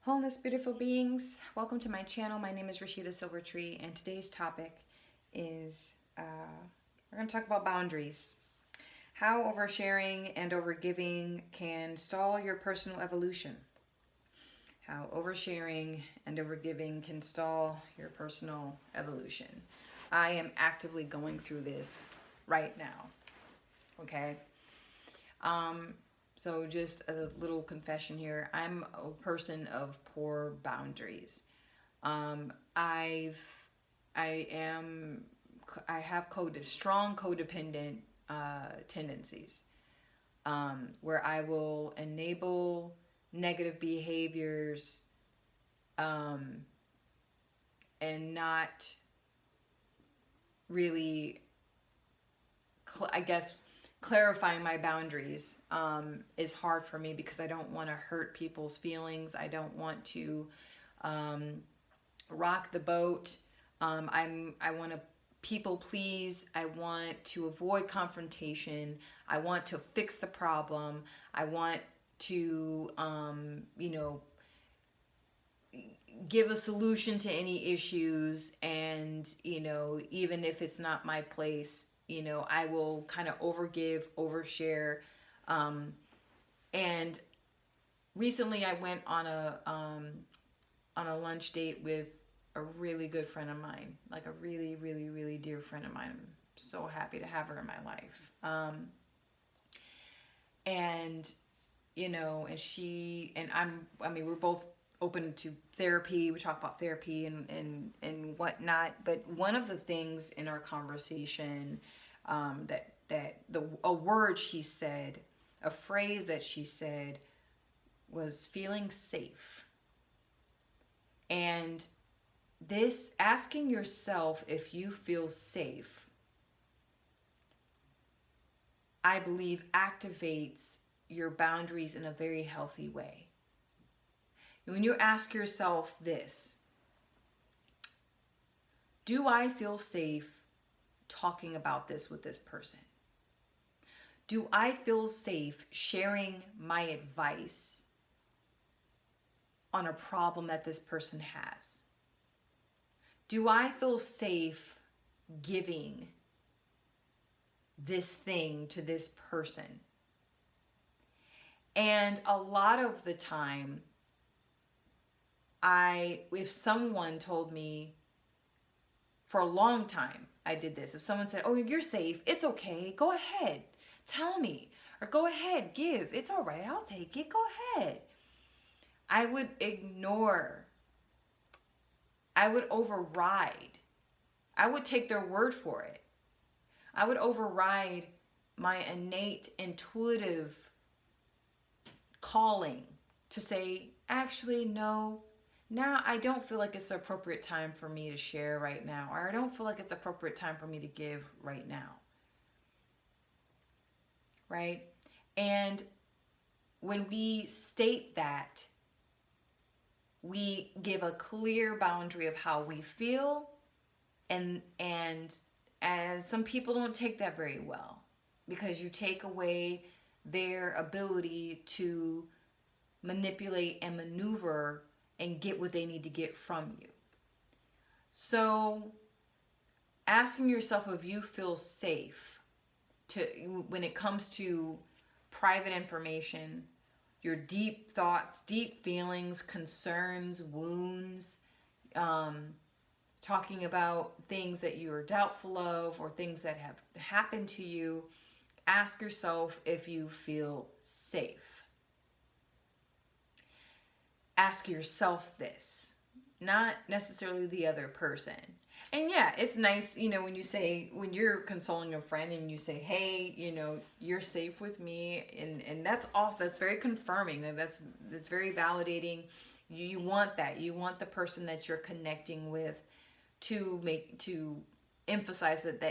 Wholeness, beautiful beings. Welcome to my channel. My name is Rashida Silvertree, and today's topic is we're going to talk about boundaries. How oversharing and overgiving can stall your personal evolution. How oversharing and overgiving can stall your personal evolution. I am actively going through this right now. Okay. So just a little confession here. I'm a person of poor boundaries. Um, I've, I have strong codependent tendencies, where I will enable negative behaviors, um, and not really, I guess, clarifying my boundaries is hard for me because I don't want to hurt people's feelings. I don't want to um, rock the boat. I want to people please. I want to avoid confrontation. I want to fix the problem. I want to, give a solution to any issues. And, even if it's not my place, I will kind of overgive, overshare. And recently I went on a lunch date with a really good friend of mine, like a really, really, really dear friend of mine. I'm so happy to have her in my life. And and she and I mean, we're both open to therapy. We talk about therapy and whatnot. But one of the things in our conversation, a word she said, a phrase that she said, was feeling safe. And this, asking yourself if you feel safe, I believe activates your boundaries in a very healthy way. When you ask yourself this, do I feel safe talking about this with this person? Do I feel safe sharing my advice on a problem that this person has? Do I feel safe giving this thing to this person? And a lot of the time, if someone told me, for a long time, I did this. If someone said, "Oh, you're safe, it's okay, go ahead, tell me," or "Go ahead, give, it's all right, I'll take it, go ahead," I would ignore. I would override. I would take their word for it. I would override my innate intuitive calling to say, actually, no, now I don't feel like it's the appropriate time for me to share right now, or I don't feel like it's the appropriate time for me to give right now. Right? And when we state that, we give a clear boundary of how we feel, and as some people don't take that very well, because you take away their ability to manipulate and maneuver and get what they need to get from you. So asking yourself if you feel safe to, when it comes to private information, your deep thoughts, deep feelings, concerns, wounds, talking about things that you are doubtful of or things that have happened to you, ask yourself if you feel safe. Ask yourself this, not necessarily the other person. And yeah, it's nice, when you're consoling a friend and you say, "Hey, you're safe with me," and that's awesome. That's very confirming. That's very validating. You want that. You want the person that you're connecting with to emphasize that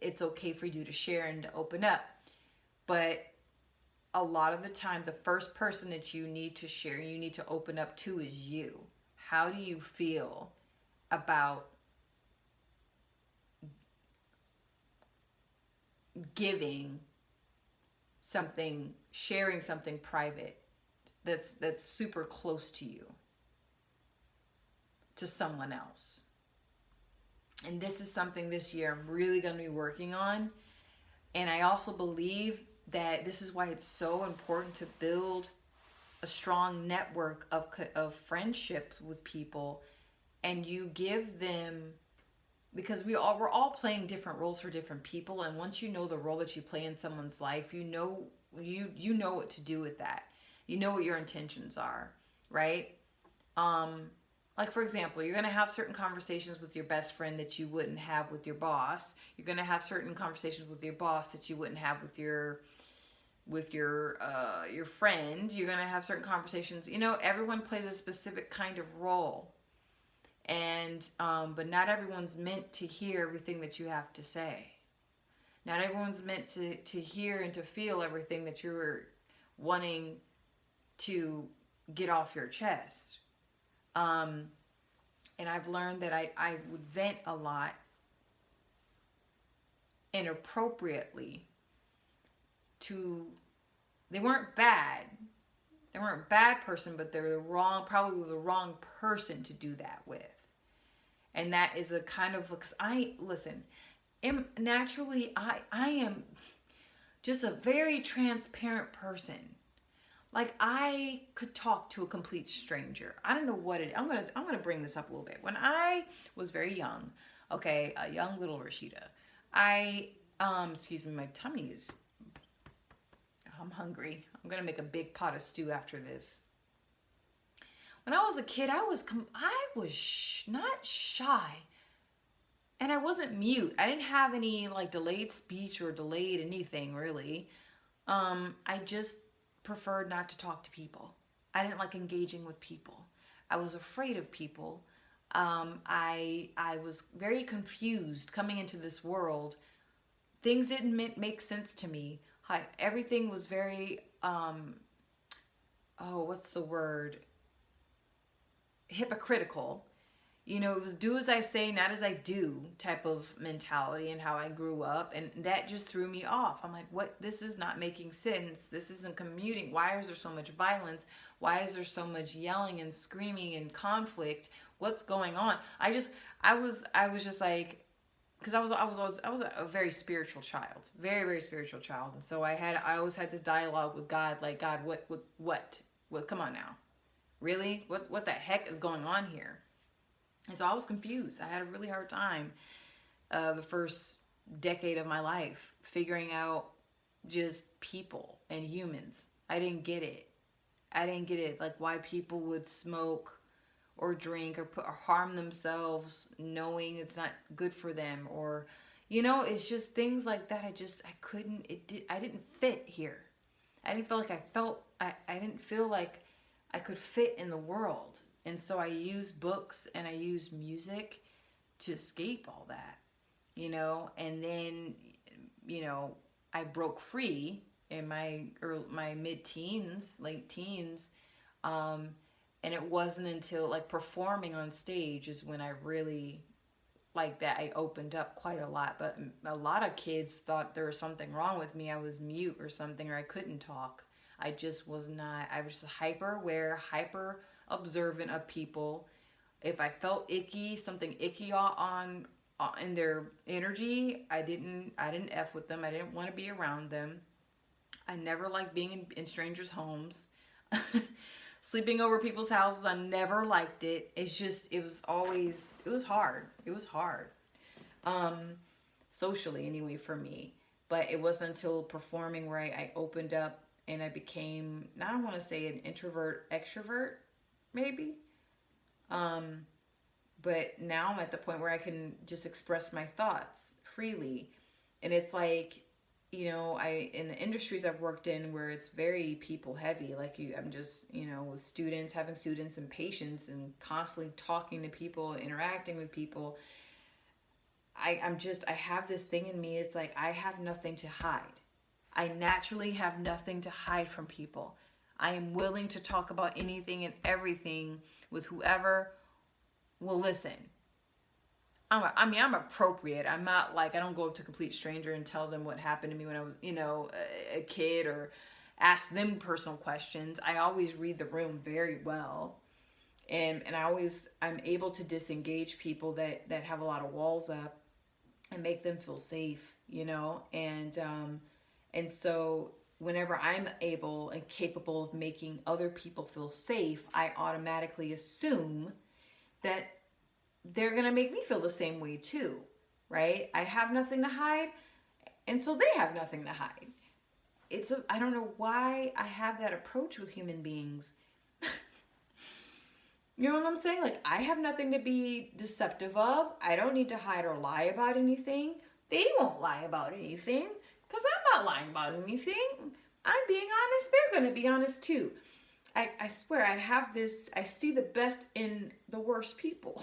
it's okay for you to share and to open up. But a lot of the time, the first person that you need to share, you need to open up to, is you. How do you feel about giving something, sharing something private that's super close to you? to someone else. And this is something this year I'm really going to be working on. And I also believe that this is why it's so important to build a strong network of friendships with people, and you give them, because we're all playing different roles for different people, and once you know the role that you play in someone's life, you know what to do with that. You know what your intentions are, right? Like, for example, you're going to have certain conversations with your best friend that you wouldn't have with your boss. You're going to have certain conversations with your boss that you wouldn't have with your friend. You're going to have certain conversations. Everyone plays a specific kind of role. And but not everyone's meant to hear everything that you have to say. Not everyone's meant to hear and to feel everything that you're wanting to get off your chest. And I've learned that I would vent a lot inappropriately they weren't bad. They weren't a bad person, but they're probably the wrong person to do that with. And that is a kind of, because naturally, I am just a very transparent person. Like, I could talk to a complete stranger. I don't know what I'm gonna bring this up a little bit. When I was very young, okay, a young little Rashida, excuse me, my tummy's, I'm hungry. I'm gonna make a big pot of stew after this. When I was a kid, I was not shy, and I wasn't mute. I didn't have any like delayed speech or delayed anything really. I just preferred not to talk to people. I didn't like engaging with people. I was afraid of people. I was very confused coming into this world. Things didn't make sense to me. Everything was very what's the word? Hypocritical. It was do as I say, not as I do type of mentality, and how I grew up, and that just threw me off. I'm like, what? This is not making sense. This isn't commuting. Why is there so much violence? Why is there so much yelling and screaming and conflict? What's going on? I was just like, because I was a very spiritual child, very, very spiritual child, and so I always had this dialogue with God, like, God, what? Come on now, really? What the heck is going on here? And so I was confused. I had a really hard time the first decade of my life figuring out just people and humans. I didn't get it. Like, why people would smoke or drink or harm themselves knowing it's not good for them, or it's just things like that. I didn't fit here. I didn't feel like I didn't feel like I could fit in the world. And so I used books and I used music to escape all that, and then, I broke free in my mid-teens, late teens. And it wasn't until like performing on stage is when I really, like, that I opened up quite a lot. But a lot of kids thought there was something wrong with me. I was mute or something, or I couldn't talk. I just was not. I was hyper aware, hyper observant of people. If I felt something icky on in their energy, I didn't F with them. I didn't want to be around them. I never liked being in strangers' homes. Sleeping over people's houses, I never liked it. It was hard. It was hard. Socially anyway for me. But it wasn't until performing where I opened up and I became, now I want to say an introvert, extrovert, maybe. But now I'm at the point where I can just express my thoughts freely. And it's like, in the industries I've worked in where it's very people heavy, I'm just, with students, having students and patients and constantly talking to people, interacting with people. I have this thing in me. It's like, I have nothing to hide. I naturally have nothing to hide from people. I am willing to talk about anything and everything with whoever will listen. I'm appropriate. I'm not like, I don't go up to a complete stranger and tell them what happened to me when I was, a kid, or ask them personal questions. I always read the room very well. And I'm able to disengage people that have a lot of walls up and make them feel safe, and so whenever I'm able and capable of making other people feel safe, I automatically assume that they're going to make me feel the same way too, right? I have nothing to hide, and so they have nothing to hide. I don't know why I have that approach with human beings. You know what I'm saying? Like, I have nothing to be deceptive of. I don't need to hide or lie about anything. They won't lie about anything because I'm not lying about anything. I'm being honest. They're going to be honest too. I swear, I see the best in the worst people.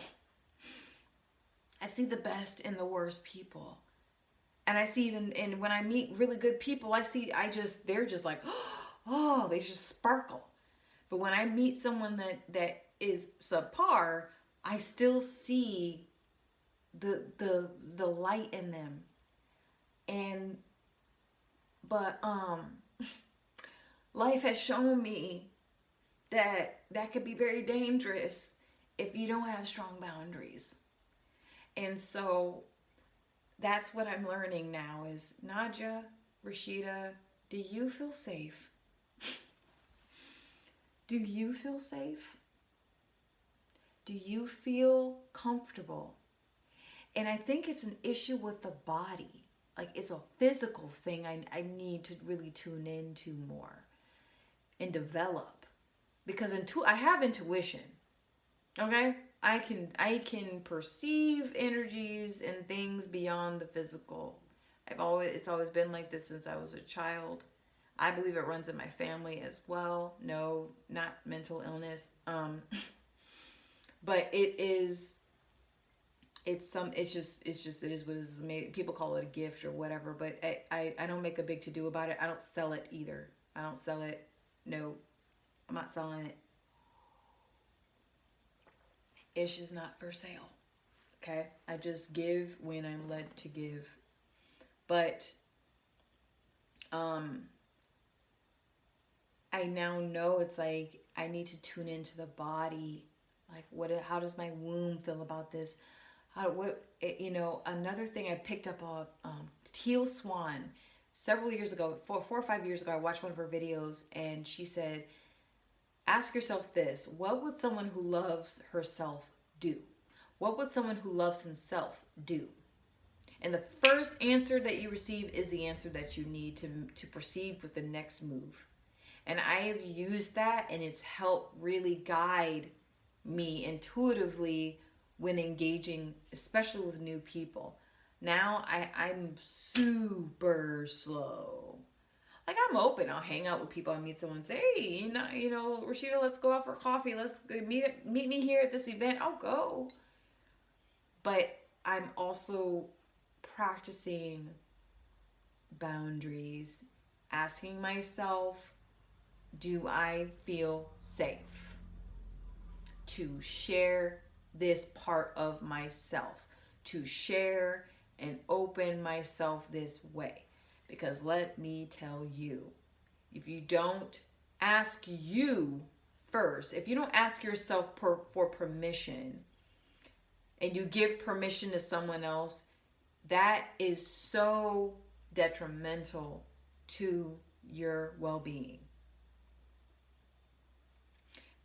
I see the best in the worst people. And I see even, and when I meet really good people, they're just like, oh, they just sparkle. But when I meet someone that is subpar, I still see the light in them. But life has shown me that could be very dangerous if you don't have strong boundaries. And so that's what I'm learning now is, Nadja, Rashida, do you feel safe? Do you feel safe? Do you feel comfortable? And I think it's an issue with the body. Like, it's a physical thing I need to really tune into more and develop. Because I have intuition. Okay? I can perceive energies and things beyond the physical. It's always been like this since I was a child. I believe it runs in my family as well. No, not mental illness. But it is what it is. People call it a gift or whatever, but I don't make a big to do about it. I don't sell it either. I don't sell it. No, I'm not selling it. It's just not for sale. Okay? I just give when I'm led to give. But I now know it's like I need to tune into the body. Like, how does my womb feel about this? Another thing I picked up on Teal Swan several years ago, 4 or 5 years ago, I watched one of her videos and she said, ask yourself this: what would someone who loves herself do? What would someone who loves himself do? And the first answer that you receive is the answer that you need to proceed with the next move. And I have used that, and it's helped really guide me intuitively when engaging, especially with new people. Now I'm super slow. Like, I'm open. I'll hang out with people. I meet someone and say, hey, Rashida, let's go out for coffee. Let's meet me here at this event. I'll go. But I'm also practicing boundaries, asking myself, do I feel safe to share this part of myself, to share and open myself this way? Because let me tell you, if you don't ask you first, if you don't ask yourself for permission, and you give permission to someone else, that is so detrimental to your well-being.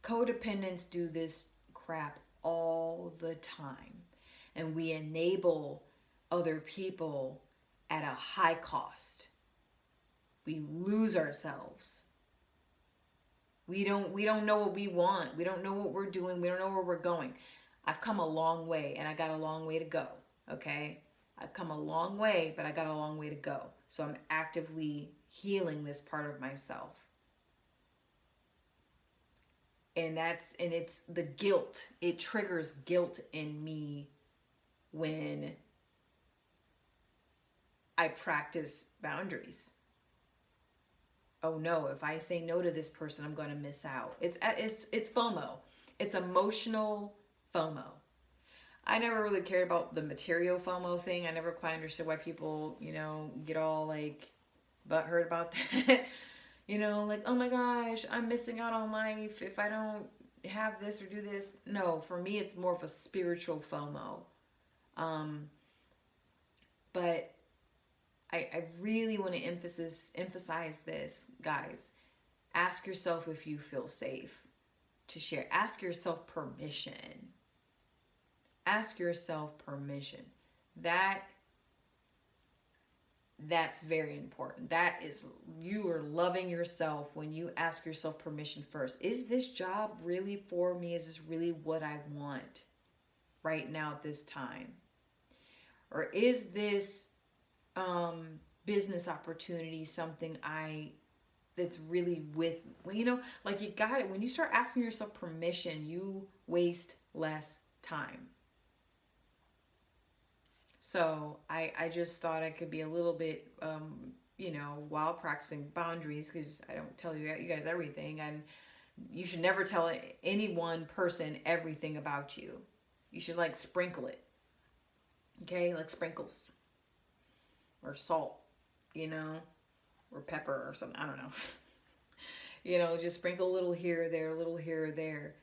Codependents do this crap all the time, and we enable other people at a high cost. We lose ourselves. We don't know what we want. We don't know what we're doing. We don't know where we're going. I've come a long way, and I got a long way to go, okay? I've come a long way, but I got a long way to go. So I'm actively healing this part of myself. And it's the guilt. It triggers guilt in me when I practice boundaries. Oh no, if I say no to this person, I'm going to miss out. It's FOMO. It's emotional FOMO. I never really cared about the material FOMO thing. I never quite understood why people, get all like butthurt about that. Like, oh my gosh, I'm missing out on life if I don't have this or do this. No, for me, it's more of a spiritual FOMO. Um, but I really want to emphasize this, guys. Ask yourself if you feel safe to share. Ask yourself permission. Ask yourself permission. That's very important. That is, you are loving yourself when you ask yourself permission first. Is this job really for me? Is this really what I want right now at this time? Or is this business opportunity something that's really with, well, like you got it. When you start asking yourself permission, you waste less time. So I just thought I could be a little bit, while practicing boundaries, because I don't tell you guys everything, and you should never tell any one person everything about you. You should like sprinkle it, okay, like sprinkles or salt, or pepper or something. I don't know. Just sprinkle a little here or there, a little here or there,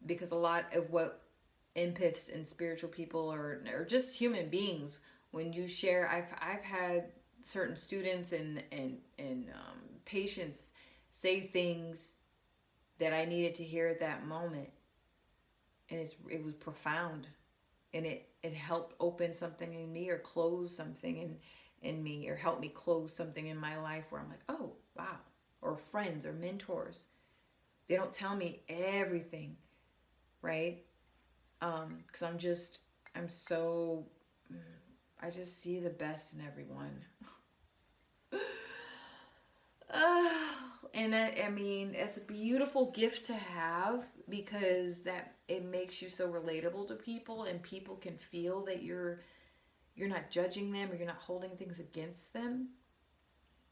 because a lot of what empaths and spiritual people or just human beings, when you share, I've had certain students and patients say things that I needed to hear at that moment, and it was profound, and it helped open something in me or close something in me, or help me close something in my life where I'm like, oh wow. Or friends or mentors, they don't tell me everything, right? Because I just see the best in everyone. And I mean, it's a beautiful gift to have, because that it makes you so relatable to people, and people can feel that you're not judging them, or you're not holding things against them.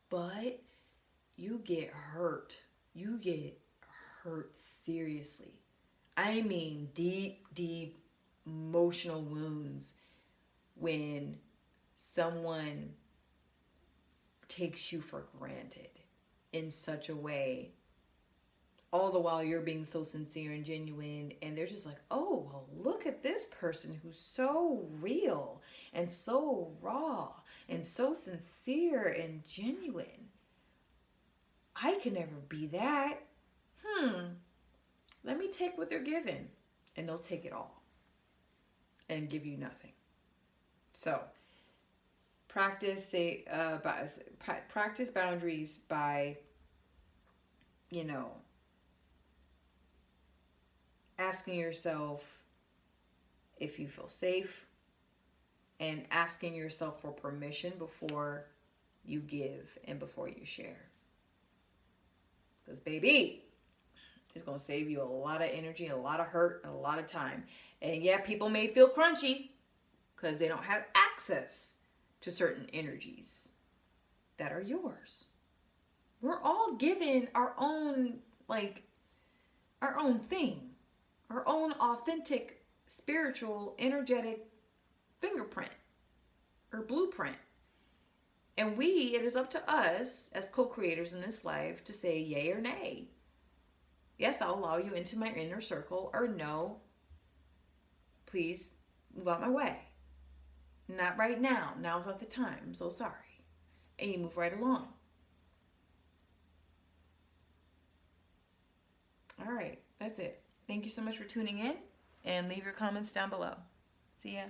But you get hurt. You get hurt seriously. I mean, deep, deep emotional wounds when someone takes you for granted in such a way, all the while you're being so sincere and genuine, and they're just like, oh, well, look at this person who's so real and so raw and so sincere and genuine. I can never be that. Let me take what they're given. And they'll take it all and give you nothing. So practice boundaries by, asking yourself if you feel safe, and asking yourself for permission before you give and before you share. Because baby, it's going to save you a lot of energy and a lot of hurt and a lot of time. And yeah, people may feel crunchy because they don't have access to certain energies that are yours. We're all given our own thing, our own authentic, spiritual, energetic fingerprint or blueprint. And it is up to us as co-creators in this life to say yay or nay. Yes, I'll allow you into my inner circle, or no, please move out my way. Not right now. Now's not the time. I'm so sorry. And you move right along. All right, that's it. Thank you so much for tuning in, and leave your comments down below. See ya.